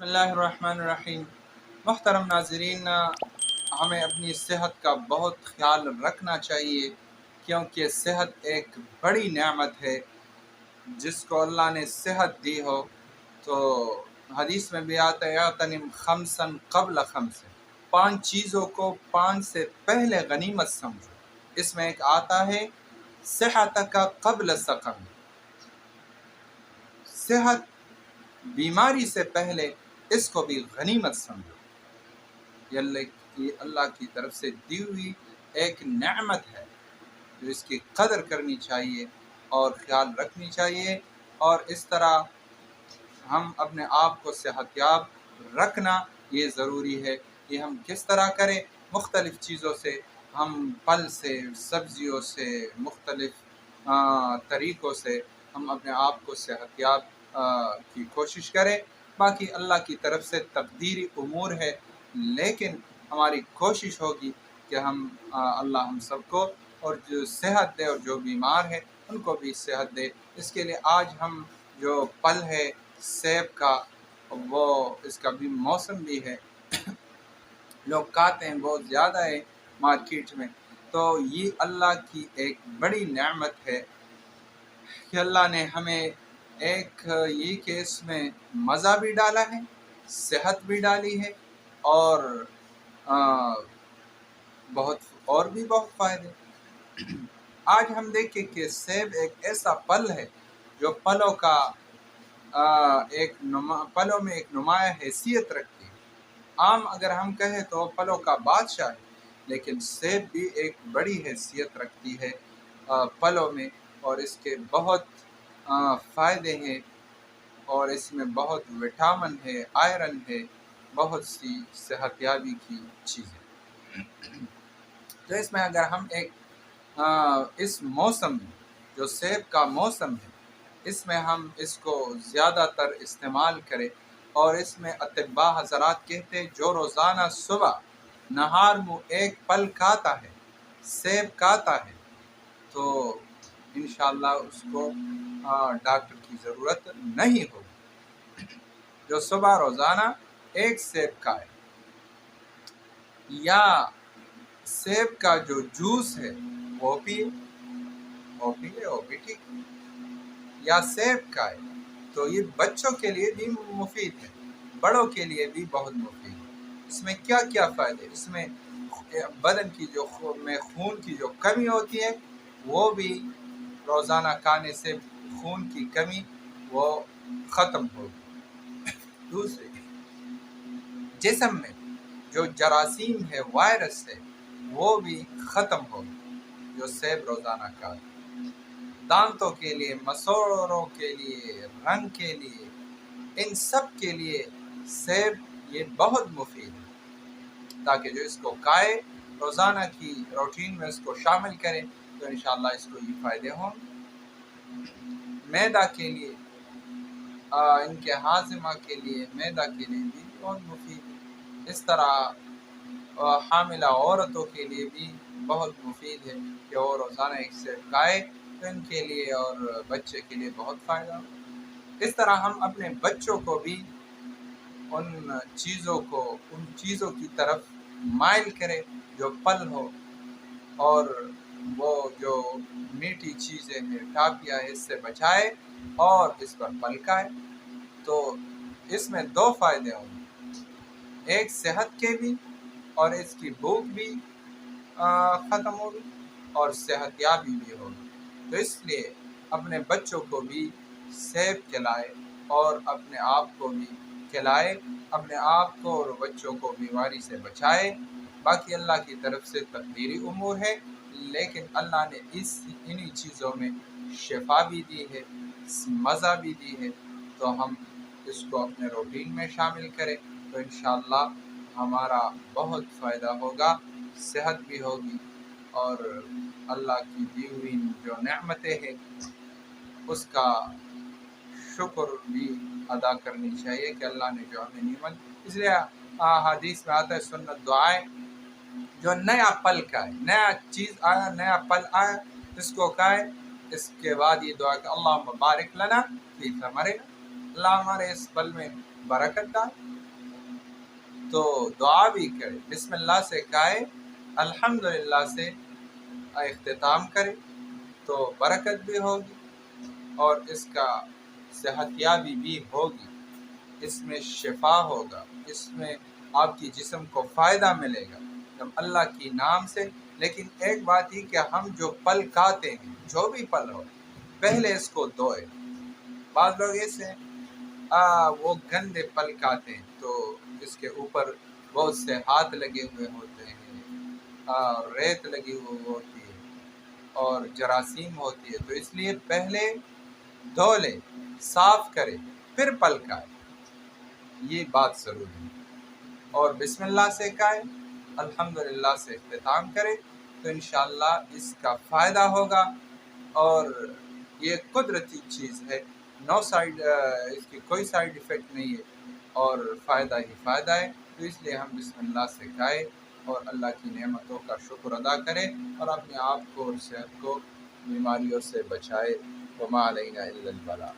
بسم اللہ الرحمن الرحیم۔ محترم ناظرین، ہمیں اپنی صحت کا بہت خیال رکھنا چاہیے، کیونکہ صحت ایک بڑی نعمت ہے۔ جس کو اللہ نے صحت دی ہو تو حدیث میں بھی آتا ہے اغتنم خمسن قبل خمس، 5 چیزوں کو 5 سے پہلے غنیمت سمجھو۔ اس میں ایک آتا ہے صحتک قبل سقم، صحت بیماری سے پہلے اس کو بھی غنیمت سمجھو۔ یہ اللہ کی طرف سے دی ہوئی ایک نعمت ہے جو اس کی قدر کرنی چاہیے اور خیال رکھنی چاہیے، اور اس طرح ہم اپنے آپ کو صحت یاب رکھنا یہ ضروری ہے۔ کہ ہم کس طرح کریں؟ مختلف چیزوں سے، ہم پھل سے، سبزیوں سے، مختلف طریقوں سے ہم اپنے آپ کو صحت یاب کی کوشش کریں۔ باقی اللہ کی طرف سے تقدیری امور ہے، لیکن ہماری کوشش ہوگی کہ اللہ ہم سب کو اور جو صحت دے اور جو بیمار ہے ان کو بھی صحت دے۔ اس کے لیے آج ہم جو پھل ہے سیب کا، وہ اس کا بھی موسم بھی ہے، لوگ کھاتے ہیں بہت زیادہ ہے مارکیٹ میں، تو یہ اللہ کی ایک بڑی نعمت ہے کہ اللہ نے ہمیں ایک یہ کہ اس میں مزہ بھی ڈالا ہے، صحت بھی ڈالی ہے، اور اور بھی بہت فائدے۔ آج ہم دیکھیں کہ سیب ایک ایسا پھل ہے جو پھلوں میں ایک نمایاں حیثیت رکھتی ہے۔ عام اگر ہم کہیں تو پھلوں کا بادشاہ ہے، لیکن سیب بھی ایک بڑی حیثیت رکھتی ہے پھلوں میں، اور اس کے بہت فائدے ہیں، اور اس میں بہت وٹامن ہے، آئرن ہے، بہت سی صحت یابی کی چیزیں۔ تو اس میں اگر ہم اس موسم میں جو سیب کا موسم ہے اس میں ہم اس کو زیادہ تر استعمال کریں، اور اس میں اطباء حضرات کہتے ہیں جو روزانہ صبح نہار منہ ایک پھل کھاتا ہے، سیب کھاتا ہے، تو انشاءاللہ اس کو ڈاکٹر کی ضرورت نہیں ہوگی۔ جو صبح روزانہ ایک سیب کھائے، یا سیب کا جو جوس ہے وہ پیے، وہ بھی ٹھیک، یا سیب کھائے، تو یہ بچوں کے لیے بھی مفید ہے، بڑوں کے لیے بھی بہت مفید ہے۔ اس میں کیا کیا فائدے؟ اس میں بدن کی میں خون کی جو کمی ہوتی ہے وہ بھی روزانہ کھانے سے خون کی کمی وہ ختم ہوگی۔ دوسرے، جسم میں جو جراثیم ہے، وائرس ہے، وہ بھی ختم ہوگی جو سیب روزانہ کھاتے۔ دانتوں کے لیے، مسوڑوں کے لیے، رنگ کے لیے، ان سب کے لیے سیب یہ بہت مفید ہے، تاکہ جو اس کو کھائے روزانہ کی روٹین میں اس کو شامل کرے تو انشاءاللہ اس کو یہ فائدے ہوں۔ معدہ کے لیے، ان کے ہاضمہ کے لیے، معدہ کے لیے بھی بہت مفید ہے۔ اس طرح حاملہ عورتوں کے لیے بھی بہت مفید ہے کہ وہ روزانہ ایک سیب کھائے تو ان کے لیے اور بچے کے لیے بہت فائدہ ہو۔ اس طرح ہم اپنے بچوں کو بھی ان چیزوں کی طرف مائل کریں جو پھل ہو، اور وہ جو میٹھی چیزیں ہیں، ٹافیاں، اس سے بچائے اور اس پر پھل کھائے، تو اس میں 2 فائدے ہوں گے، ایک صحت کے بھی، اور اس کی بھوک بھی ختم ہوگی اور صحت یابی بھی ہوگی۔ تو اس لیے اپنے بچوں کو بھی سیب کھلائے اور اپنے آپ کو بھی کھلائے، اپنے آپ کو اور بچوں کو بیماری سے بچائے۔ باقی اللہ کی طرف سے تقدیری امور ہے، لیکن اللہ نے انہی چیزوں میں شفا بھی دی ہے، مزہ بھی دی ہے، تو ہم اس کو اپنے روٹین میں شامل کریں تو انشاءاللہ ہمارا بہت فائدہ ہوگا، صحت بھی ہوگی، اور اللہ کی دی ہوئی جو نعمتیں ہیں اس کا شکر بھی ادا کرنی چاہیے کہ اللہ نے جو ہمیں نعمت، اس لیے حدیث میں آتا ہے سنت دعائیں، جو نیا پھل کھائے، نیا چیز آیا، نیا پھل آیا، اس کو کھائے، اس کے بعد یہ دعا کہ اللہم بارک لنا فی ثمرنا، اللہ ہمارے اس پھل میں برکت ڈال، تو دعا بھی کرے، بسم اللہ سے کھائے، الحمدللہ سے اختتام کرے تو برکت بھی ہوگی اور اس کا صحت یابی بھی ہوگی، اس میں شفا ہوگا، اس میں آپ کی جسم کو فائدہ ملے گا جب اللہ کی نام سے۔ لیکن ایک بات ہی کہ ہم جو پل کھاتے ہیں، جو بھی پل ہو، پہلے اس کو دھوئے۔ بعض لوگ ایسے وہ گندے پل کھاتے ہیں تو اس کے اوپر بہت سے ہاتھ لگے ہوئے ہوتے ہیں، ریت لگی ہوئی ہوتی ہے اور جراثیم ہوتی ہے، تو اس لیے پہلے دھو لے، صاف کرے، پھر پل کھائے، یہ بات ضروری ہے۔ اور بسم اللہ سے کھائے، الحمدللہ سے اختتام کرے تو انشاءاللہ اس کا فائدہ ہوگا، اور یہ قدرتی چیز ہے، نو سائیڈ، اس کی کوئی سائیڈ ایفیکٹ نہیں ہے اور فائدہ ہی فائدہ ہے، تو اس لیے ہم بسم اللہ سے کھائے اور اللہ کی نعمتوں کا شکر ادا کریں اور اپنے آپ کو اور صحت کو بیماریوں سے بچائے۔ وما علینا الا البلاغ۔